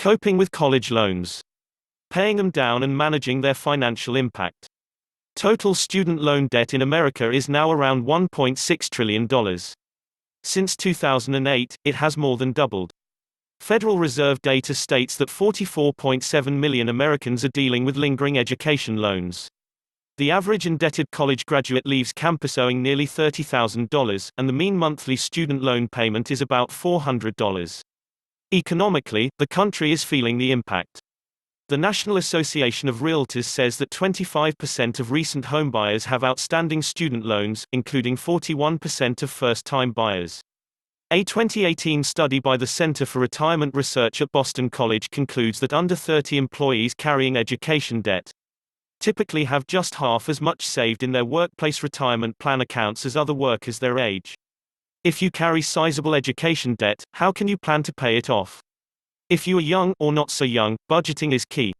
Coping with college loans. Paying them down and managing their financial impact. Total student loan debt in America is now around $1.6 trillion. Since 2008, it has more than doubled. Federal Reserve data states that 44.7 million Americans are dealing with lingering education loans. The average indebted college graduate leaves campus owing nearly $30,000, and the mean monthly student loan payment is about $400. Economically, the country is feeling the impact. The National Association of Realtors says that 25% of recent homebuyers have outstanding student loans, including 41% of first-time buyers. A 2018 study by the Center for Retirement Research at Boston College concludes that under 30 employees carrying education debt typically have just half as much saved in their workplace retirement plan accounts as other workers their age. If you carry sizable education debt, how can you plan to pay it off? If you are young or not so young, budgeting is key.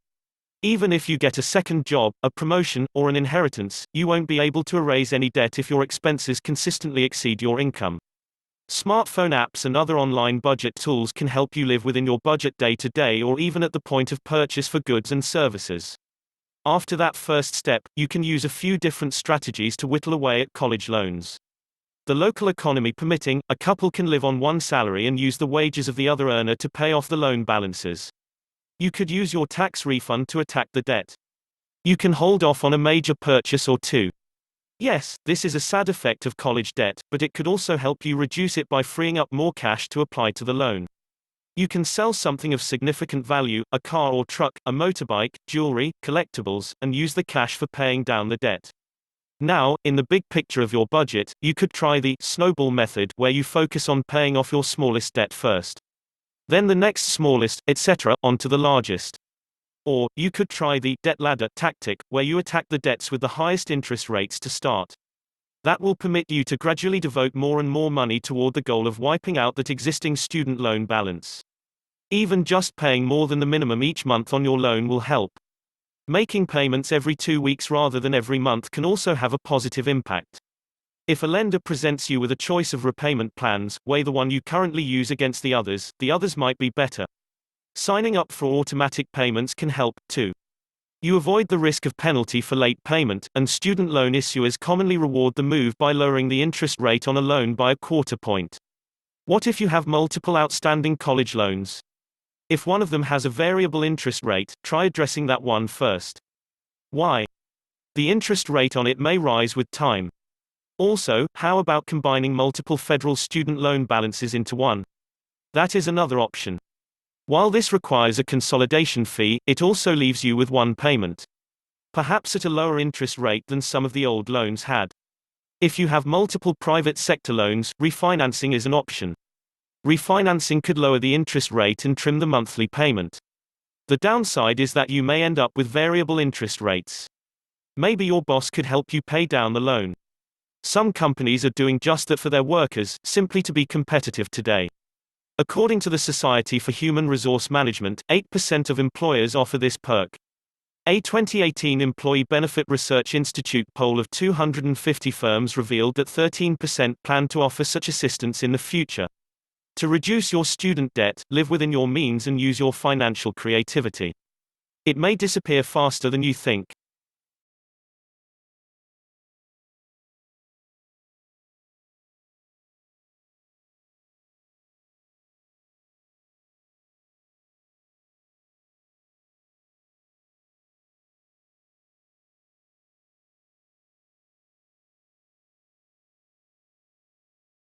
Even if you get a second job, a promotion, or an inheritance, you won't be able to erase any debt if your expenses consistently exceed your income. Smartphone apps and other online budget tools can help you live within your budget day to day or even at the point of purchase for goods and services. After that first step, you can use a few different strategies to whittle away at college loans. The local economy permitting, a couple can live on one salary and use the wages of the other earner to pay off the loan balances. You could use your tax refund to attack the debt. You can hold off on a major purchase or two. Yes, this is a sad effect of college debt, but it could also help you reduce it by freeing up more cash to apply to the loan. You can sell something of significant value, a car or truck, a motorbike, jewelry, collectibles, and use the cash for paying down the debt. Now, in the big picture of your budget, you could try the snowball method, where you focus on paying off your smallest debt first. Then the next smallest, etc., onto the largest. Or, you could try the debt ladder tactic, where you attack the debts with the highest interest rates to start. That will permit you to gradually devote more and more money toward the goal of wiping out that existing student loan balance. Even just paying more than the minimum each month on your loan will help. Making payments every 2 weeks rather than every month can also have a positive impact. If a lender presents you with a choice of repayment plans, weigh the one you currently use against the others might be better. Signing up for automatic payments can help, too. You avoid the risk of penalty for late payment, and student loan issuers commonly reward the move by lowering the interest rate on a loan by a quarter point. What if you have multiple outstanding college loans? If one of them has a variable interest rate, try addressing that one first. Why? The interest rate on it may rise with time. Also, how about combining multiple federal student loan balances into one? That is another option. While this requires a consolidation fee, it also leaves you with one payment. Perhaps at a lower interest rate than some of the old loans had. If you have multiple private sector loans, refinancing is an option. Refinancing could lower the interest rate and trim the monthly payment. The downside is that you may end up with variable interest rates. Maybe your boss could help you pay down the loan. Some companies are doing just that for their workers, simply to be competitive today. According to the Society for Human Resource Management, 8% of employers offer this perk. A 2018 Employee Benefit Research Institute poll of 250 firms revealed that 13% plan to offer such assistance in the future. To reduce your student debt, live within your means and use your financial creativity. It may disappear faster than you think.